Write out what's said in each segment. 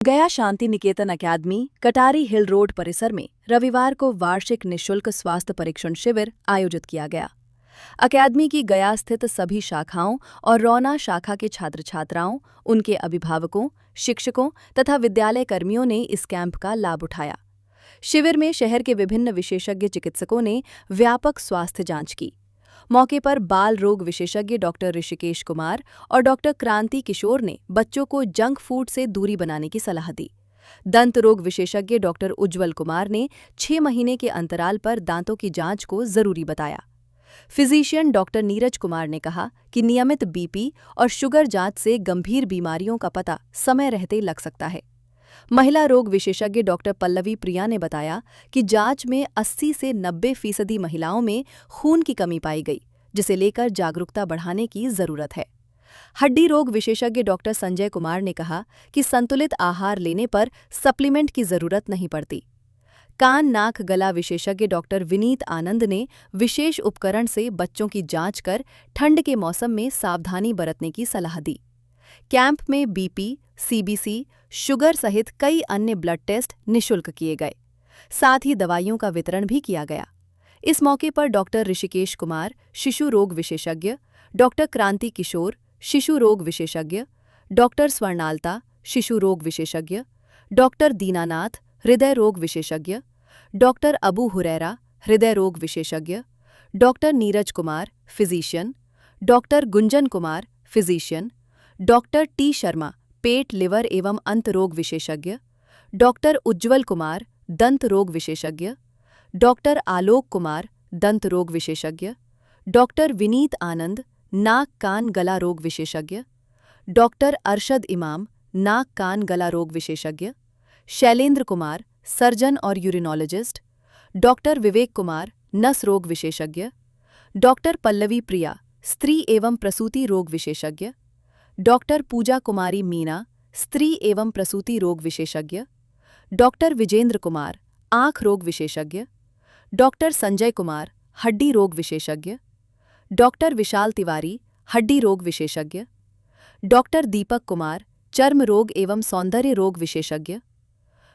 गया शांति निकेतन अकादमी कटारी हिल रोड परिसर में रविवार को वार्षिक निःशुल्क स्वास्थ्य परीक्षण शिविर आयोजित किया गया। अकादमी की गया स्थित सभी शाखाओं और रौना शाखा के छात्र छात्राओं, उनके अभिभावकों, शिक्षकों तथा विद्यालय कर्मियों ने इस कैंप का लाभ उठाया। शिविर में शहर के विभिन्न विशेषज्ञ चिकित्सकों ने व्यापक स्वास्थ्य जांच की। मौके पर बाल रोग विशेषज्ञ डॉक्टर ऋषिकेश कुमार और डॉक्टर क्रांति किशोर ने बच्चों को जंक फूड से दूरी बनाने की सलाह दी। दंत रोग विशेषज्ञ डॉक्टर उज्ज्वल कुमार ने 6 महीने के अंतराल पर दांतों की जांच को जरूरी बताया। फिजिशियन डॉक्टर नीरज कुमार ने कहा कि नियमित बीपी और शुगर जांच से गंभीर बीमारियों का पता समय रहते लग सकता है। महिला रोग विशेषज्ञ डॉक्टर पल्लवी प्रिया ने बताया कि जांच में 80 से 90% महिलाओं में खून की कमी पाई गई, जिसे लेकर जागरूकता बढ़ाने की जरूरत है। हड्डी रोग विशेषज्ञ डॉक्टर संजय कुमार ने कहा कि संतुलित आहार लेने पर सप्लीमेंट की जरूरत नहीं पड़ती। कान नाक गला विशेषज्ञ डॉक्टर विनीत आनंद ने विशेष उपकरण से बच्चों की जांच कर ठंड के मौसम में सावधानी बरतने की सलाह दी। कैंप में बीपी, सीबीसी, शुगर सहित कई अन्य ब्लड टेस्ट निःशुल्क किए गए। साथ ही दवाइयों का वितरण भी किया गया। इस मौके पर डॉक्टर ऋषिकेश कुमार, शिशु रोग विशेषज्ञ, डॉक्टर क्रांति किशोर, शिशु रोग विशेषज्ञ, डॉक्टर स्वर्णालता, शिशु रोग विशेषज्ञ, डॉक्टर दीनानाथ, हृदय रोग विशेषज्ञ, डॉक्टर अबू हुरैरा, हृदय रोग विशेषज्ञ, doctor Neeraj Kumar, physician, doctor Gunjan Kumar, physician, doctor T Sharma, पेट लिवर एवं अंत रोग विशेषज्ञ, डॉक्टर उज्ज्वल कुमार, दंत रोग विशेषज्ञ, डॉक्टर आलोक कुमार, दंत रोग विशेषज्ञ, डॉक्टर विनीत आनंद, नाक कान गला रोग विशेषज्ञ, डॉक्टर अरशद इमाम, नाक कान गला रोग विशेषज्ञ, शैलेंद्र कुमार, सर्जन और यूरिनोलॉजिस्ट, डॉक्टर विवेक कुमार, नस रोग विशेषज्ञ, डॉक्टर पल्लवी प्रिया, स्त्री एवं प्रसूति रोग विशेषज्ञ, डॉक्टर पूजा कुमारी मीना, स्त्री एवं प्रसूति रोग विशेषज्ञ, डॉक्टर विजेंद्र कुमार, आँख रोग विशेषज्ञ, डॉक्टर संजय कुमार, हड्डी रोग विशेषज्ञ, डॉक्टर विशाल तिवारी, हड्डी रोग विशेषज्ञ, डॉक्टर दीपक कुमार, चर्म रोग एवं सौंदर्य रोग विशेषज्ञ,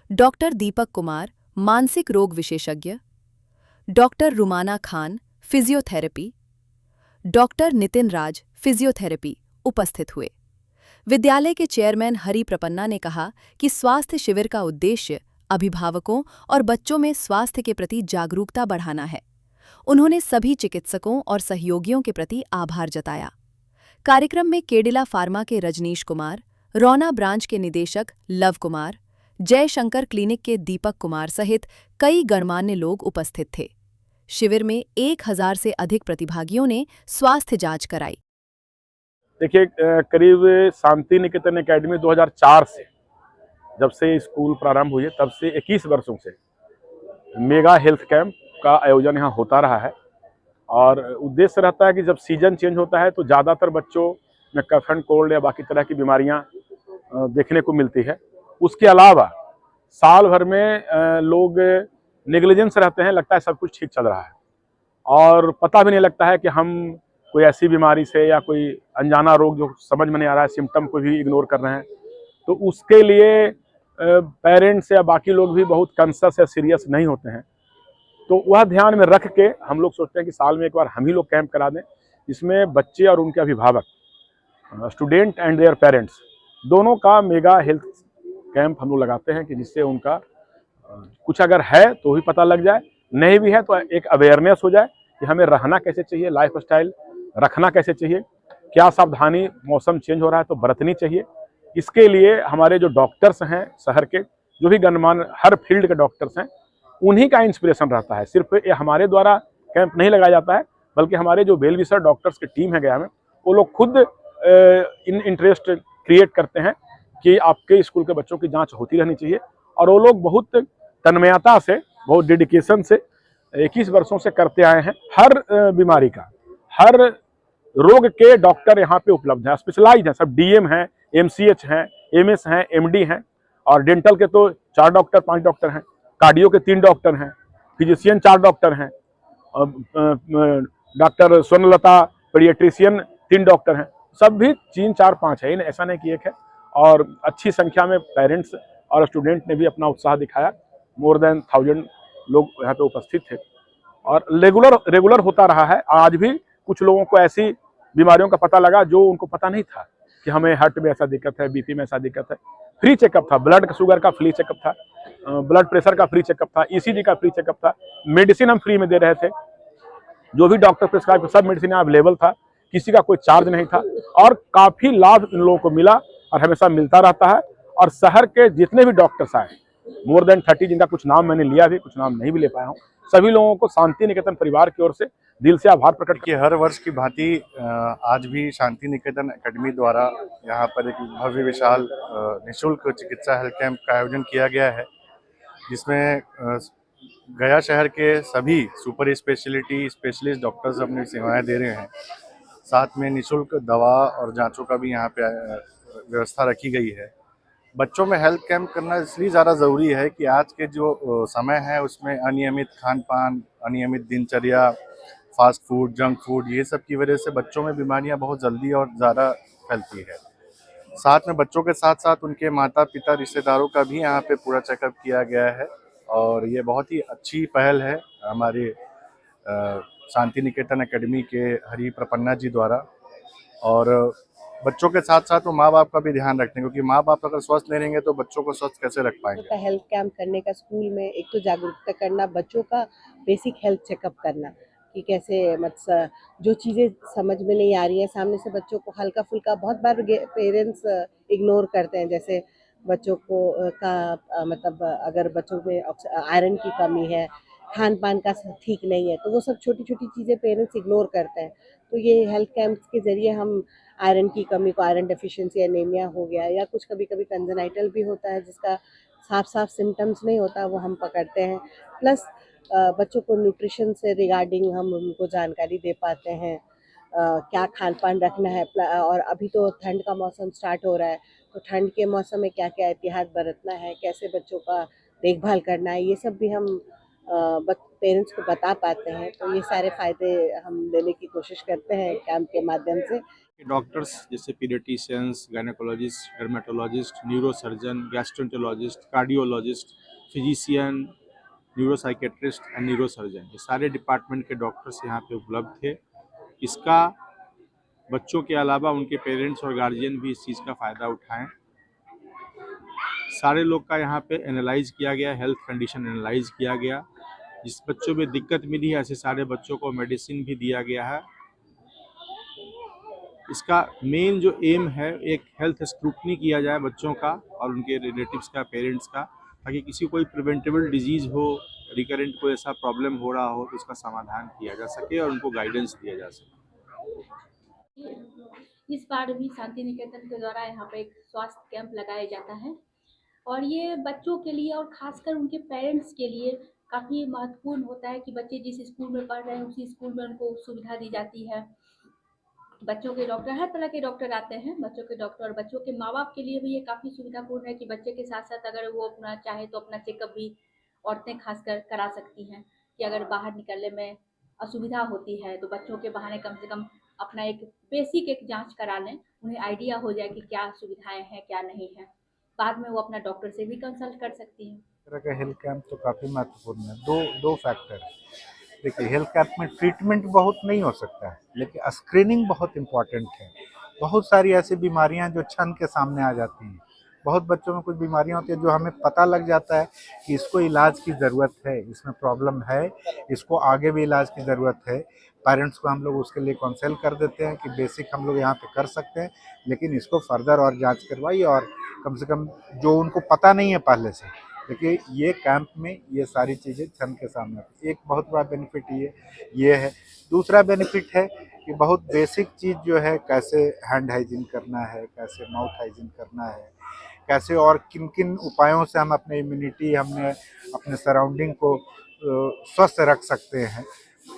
डॉक्टर दीपक कुमार, मानसिक रोग विशेषज्ञ, doctor Rumana Khan, physiotherapy, doctor Nitin Raj, physiotherapy उपस्थित हुए। विद्यालय के चेयरमैन हरि प्रपन्ना ने कहा कि स्वास्थ्य शिविर का उद्देश्य अभिभावकों और बच्चों में स्वास्थ्य के प्रति जागरूकता बढ़ाना है। उन्होंने सभी चिकित्सकों और सहयोगियों के प्रति आभार जताया। कार्यक्रम में केडिला फार्मा के रजनीश कुमार, रौना ब्रांच के निदेशक लव कुमार, जयशंकर क्लिनिक के दीपक कुमार सहित कई गणमान्य लोग उपस्थित थे। शिविर में 1000 से अधिक प्रतिभागियों ने स्वास्थ्य जांच कराई। देखिए, करीब शांति निकेतन अकेडमी 2004 से जब से स्कूल प्रारंभ हुई है, तब से 21 वर्षों से मेगा हेल्थ कैंप का आयोजन यहाँ होता रहा है। और उद्देश्य रहता है कि जब सीजन चेंज होता है तो ज़्यादातर बच्चों में कफ एंड कोल्ड या बाकी तरह की बीमारियाँ देखने को मिलती है। उसके अलावा साल भर में लोग नेग्लिजेंस रहते हैं, लगता है सब कुछ ठीक चल रहा है और पता भी नहीं लगता है कि हम कोई ऐसी बीमारी से या कोई अनजाना रोग जो समझ में नहीं आ रहा है, सिम्टम को भी इग्नोर कर रहे हैं। तो उसके लिए पेरेंट्स या बाकी लोग भी बहुत कॉन्शियस या सीरियस नहीं होते हैं। तो वह ध्यान में रख के हम लोग सोचते हैं कि साल में एक बार हम ही लोग कैंप करा दें, जिसमें बच्चे और उनके अभिभावक, स्टूडेंट एंड देयर पेरेंट्स, दोनों का मेगा हेल्थ कैंप हम लोग लगाते हैं कि जिससे उनका कुछ अगर है तो भी पता लग जाए, नहीं भी है तो एक अवेयरनेस हो जाए कि हमें रहना कैसे चाहिए, लाइफ स्टाइल रखना कैसे चाहिए, क्या सावधानी मौसम चेंज हो रहा है तो बरतनी चाहिए। इसके लिए हमारे जो डॉक्टर्स हैं शहर के, जो भी गणमान्य हर फील्ड के डॉक्टर्स हैं, उन्हीं का इंस्पिरेशन रहता है। सिर्फ ये हमारे द्वारा कैंप नहीं लगाया जाता है, बल्कि हमारे जो बेल विसर डॉक्टर्स की टीम है गया में, वो लोग खुद इन इंटरेस्ट क्रिएट करते हैं कि आपके स्कूल के बच्चों की जांच होती रहनी चाहिए। और वो लोग बहुत तन्मयता से, बहुत डेडिकेशन से 21 वर्षों से करते आए हैं। हर बीमारी का, हर रोग के डॉक्टर यहाँ पे उपलब्ध हैं, स्पेशलाइज हैं, सब डीएम हैं, एमसीएच हैं, एमएस हैं, एमडी हैं, और डेंटल के तो 4 डॉक्टर 5 डॉक्टर हैं, कार्डियो के 3 डॉक्टर हैं, फिजिशियन 4 डॉक्टर हैं, डॉक्टर स्वर्णलता पीडियाट्रिशियन 3 डॉक्टर हैं। सब भी 3 4 5 है, ऐसा नहीं कि एक है। और अच्छी संख्या में पेरेंट्स और स्टूडेंट ने भी अपना उत्साह दिखाया। मोर देन 1000 लोग यहाँ पे उपस्थित थे और रेगुलर होता रहा है। आज भी कुछ लोगों को ऐसी बीमारियों का पता लगा जो उनको पता नहीं था कि हमें हार्ट में ऐसा दिक्कत है, बीपी में ऐसा दिक्कत है। फ्री चेकअप था, ब्लड शुगर का फ्री चेकअप था, ब्लड प्रेशर का फ्री चेकअप था, ईसीजी का फ्री चेकअप था, मेडिसिन हम फ्री में दे रहे थे, जो भी डॉक्टर प्रिस्क्राइब सब मेडिसिन अवेलेबल था, किसी का कोई चार्ज नहीं था और काफी लाभ इन लोगों को मिला और हमेशा मिलता रहता है। और शहर के जितने भी डॉक्टर्स आए, मोर देन 30, जिनका कुछ नाम मैंने लिया भी, कुछ नाम नहीं भी ले पाया हूँ, सभी लोगों को शांति निकेतन परिवार की ओर से दिल से आभार प्रकट कि हर वर्ष की भांति आज भी शांति निकेतन एकेडमी द्वारा यहाँ पर एक भव्य विशाल निःशुल्क चिकित्सा हेल्थ कैंप का आयोजन किया गया है, जिसमें गया शहर के सभी सुपर स्पेशलिटी स्पेशलिस्ट डॉक्टर्स अपनी सेवाएं दे रहे हैं। साथ में निःशुल्क दवा और जांचों का भी यहाँ पे व्यवस्था रखी गई है। बच्चों में हेल्थ कैंप करना इसलिए ज़्यादा ज़रूरी है कि आज के जो समय है उसमें अनियमित खान पान, अनियमित दिनचर्या, फास्ट फूड, जंक फूड, ये सब की वजह से बच्चों में बीमारियां बहुत जल्दी और ज़्यादा फैलती है। साथ में बच्चों के साथ साथ उनके माता पिता, रिश्तेदारों का भी यहाँ पे पूरा चेकअप किया गया है और ये बहुत ही अच्छी पहल है हमारे शांति निकेतन एकेडमी के हरि प्रपन्ना जी द्वारा। और बच्चों के साथ साथ वो माँ बाप का भी ध्यान रखते हैं, क्योंकि माँ बाप अगर स्वस्थ नहीं रहेंगे तो बच्चों को स्वस्थ कैसे रख पाएंगे। हेल्थ कैंप करने का स्कूल में एक तो जागरूकता करना, बच्चों का बेसिक हेल्थ चेकअप करना कि कैसे मतलब जो चीज़ें समझ में नहीं आ रही है सामने से बच्चों को हल्का फुल्का, बहुत बार पेरेंट्स इग्नोर करते हैं, जैसे बच्चों को मतलब अगर बच्चों में आयरन की कमी है, खान पान का ठीक नहीं है, तो वो सब छोटी छोटी चीज़ें पेरेंट्स इग्नोर करते हैं। तो ये हेल्थ कैंप्स के ज़रिए हम आयरन की कमी को, आयरन डेफिशिएंसी, एनीमिया हो गया या कुछ कभी कभी कंजेनाइटल भी होता है जिसका साफ सिम्टम्स नहीं होता, वो हम पकड़ते हैं। प्लस बच्चों को न्यूट्रिशन से रिगार्डिंग हम उनको जानकारी दे पाते हैं, क्या खान पान रखना है। और अभी तो ठंड का मौसम स्टार्ट हो रहा है, तो ठंड के मौसम में क्या क्या एहतियात बरतना है, कैसे बच्चों का देखभाल करना है, ये सब भी हम पेरेंट्स को बता पाते हैं। तो ये सारे फ़ायदे हम देने की कोशिश करते हैं कैंप के माध्यम से। डॉक्टर्स जैसे paediatricians, gynaecologist, dermatologist, neurosurgeon, gastroenterologist, cardiologist, physician, neuropsychiatrist and neurosurgeon, ये सारे डिपार्टमेंट के डॉक्टर्स यहाँ पे उपलब्ध थे। इसका बच्चों के अलावा उनके पेरेंट्स और गार्जियन भी इस चीज़ का फ़ायदा उठाएं। सारे लोग का यहाँ पे एनालाइज किया गया, हेल्थ कंडीशन एनालाइज किया गया। जिस बच्चों में दिक्कत मिली है ऐसे सारे बच्चों को मेडिसिन भी दिया गया है। इसका मेन जो एम है, एक हेल्थ स्क्रूटनी किया जाए बच्चों का और उनके रिलेटिव्स का, पेरेंट्स का, ताकि किसी कोई प्रिवेंटेबल डिजीज़ हो, रिकरेंट कोई ऐसा प्रॉब्लम हो रहा हो तो उसका समाधान किया जा सके और उनको गाइडेंस दिया जा सके। इस बार भी शांति निकेतन के द्वारा यहाँ पे एक स्वास्थ्य कैंप लगाया जाता है और ये बच्चों के लिए और ख़ासकर उनके पेरेंट्स के लिए काफ़ी महत्वपूर्ण होता है कि बच्चे जिस स्कूल में पढ़ रहे हैं उसी स्कूल में उनको सुविधा दी जाती है। बच्चों के डॉक्टर, हर तरह के डॉक्टर आते हैं बच्चों के डॉक्टर, और बच्चों के माँ बाप के लिए भी ये काफ़ी सुविधापूर्ण है कि बच्चे के साथ साथ अगर वो अपना चाहे तो अपना चेकअप भी औरतें खासकर करा सकती हैं, कि अगर बाहर निकलने में असुविधा होती है तो बच्चों के बहाने कम से कम अपना एक बेसिक एक जांच करा लें, उन्हें आइडिया हो जाए कि क्या सुविधाएं हैं क्या नहीं है, बाद में वो अपना डॉक्टर से भी कंसल्ट कर सकती हैं। तरह का हेल्थ कैंप तो काफ़ी महत्वपूर्ण है। दो फैक्टर है। देखिए, हेल्थ कैंप में ट्रीटमेंट बहुत नहीं हो सकता है, लेकिन स्क्रीनिंग बहुत इम्पॉर्टेंट है। बहुत सारी ऐसी बीमारियां जो क्षण के सामने आ जाती हैं। बहुत बच्चों में कुछ बीमारियां होती हैं जो हमें पता लग जाता है कि इसको इलाज की ज़रूरत है, इसमें प्रॉब्लम है, इसको आगे भी इलाज की ज़रूरत है। पेरेंट्स को हम लोग उसके लिए काउंसिल कर देते हैं कि बेसिक हम लोग यहाँ पे कर सकते हैं, लेकिन इसको फर्दर और जांच करवाइए, और कम से कम जो उनको पता नहीं है पहले से। देखिए, ये कैंप में ये सारी चीज़ें क्षण के सामने आती है। एक बहुत बड़ा बेनिफिट ये है। दूसरा बेनिफिट है कि बहुत बेसिक चीज़ जो है, कैसे हैंड हाइजीन करना है, कैसे माउथ हाइजीन करना है, कैसे और किन किन उपायों से हम अपने इम्यूनिटी, हमने अपने सराउंडिंग को स्वस्थ रख सकते हैं,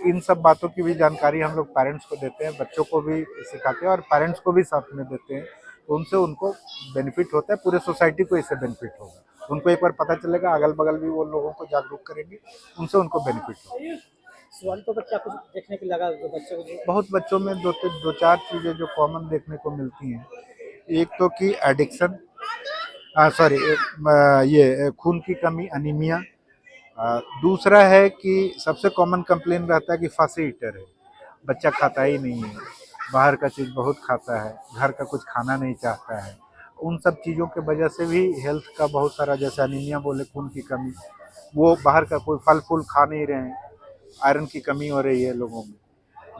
इन सब बातों की भी जानकारी हम लोग पेरेंट्स को देते हैं, बच्चों को भी सिखाते हैं और पेरेंट्स को भी साथ में देते हैं। तो उनसे उनको बेनिफिट होता है, पूरे सोसाइटी को इससे बेनिफिट होगा। उनको एक बार पता चलेगा, अगल बगल भी वो लोगों को जागरूक करेंगे, उनसे उनको बेनिफिट होगा। सवाल तो बच्चा कुछ देखने को लगा, जो बच्चों को बहुत बच्चों में दो चार चीज़ें जो कॉमन देखने को मिलती हैं। एक तो कि एडिक्शन, सॉरी, ये खून की कमी, अनीमिया। दूसरा है कि सबसे कॉमन कंप्लेन रहता है कि फासी ईटर है, बच्चा खाता ही नहीं है, बाहर का चीज़ बहुत खाता है, घर का कुछ खाना नहीं चाहता है। उन सब चीज़ों के वजह से भी हेल्थ का बहुत सारा, जैसे अनीमिया बोले, खून की कमी, वो बाहर का कोई फल फूल खा नहीं रहे हैं, आयरन की कमी हो रही है लोगों में,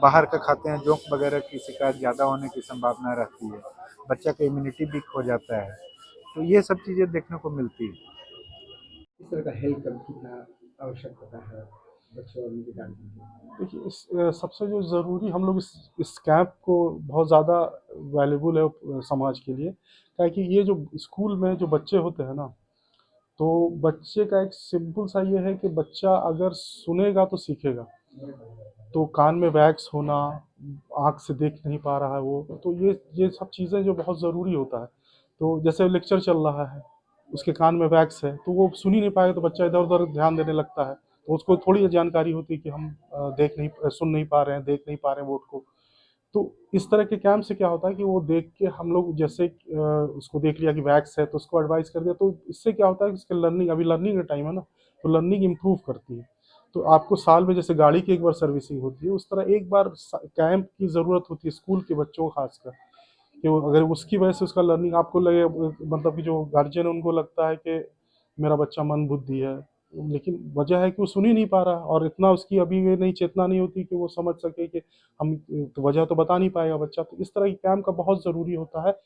बाहर का खाते हैं, जोंक वगैरह की शिकायत ज़्यादा होने की संभावना रहती है, बच्चा का इम्यूनिटी वीक हो जाता है। तो ये सब चीज़ें देखने को मिलती है। इस तरह का हेल्थ कैंप कितना आवश्यक होता है बच्चों और उनके गार्जियन के लिए? देखिए सबसे जो ज़रूरी हम लोग इस कैंप को बहुत ज़्यादा वैल्यूबल है समाज के लिए, क्या है कि ये जो स्कूल में जो बच्चे होते हैं ना, तो बच्चे का एक सिंपल सा ये है कि बच्चा अगर सुनेगा तो सीखेगा। तो कान में वैक्स होना, आँख से देख नहीं पा रहा है वो, तो ये सब चीज़ें जो बहुत ज़रूरी होता है। तो जैसे लेक्चर चल रहा है, उसके कान में वैक्स है, तो वो सुन ही नहीं पाएगा, तो बच्चा इधर-उधर ध्यान देने लगता है। तो उसको थोड़ी जानकारी होती है कि हम सुन नहीं पा रहे हैं, देख नहीं पा रहे हैं बोर्ड को। तो इस तरह के कैंप से क्या होता है कि वो देख के हम लोग जैसे उसको देख लिया कि वैक्स है तो उसको एडवाइस कर दिया, तो इससे क्या होता है कि उसके लर्निंग, अभी लर्निंग का टाइम है ना, तो लर्निंग इम्प्रूव करती है। तो आपको साल में जैसे गाड़ी की एक बार सर्विसिंग होती है, उस तरह एक बार कैंप की ज़रूरत होती है स्कूल के बच्चों को खासकर, कि वो अगर उसकी वजह से उसका लर्निंग आपको लगे, मतलब कि जो गार्जियन है उनको लगता है कि मेरा बच्चा मंद बुद्धि है, लेकिन वजह है कि वो सुन ही नहीं पा रहा, और इतना उसकी अभी ये नहीं चेतना नहीं होती कि वो समझ सके कि हम, तो वजह तो बता नहीं पाएगा बच्चा। तो इस तरह की कैंप का बहुत ज़रूरी होता है।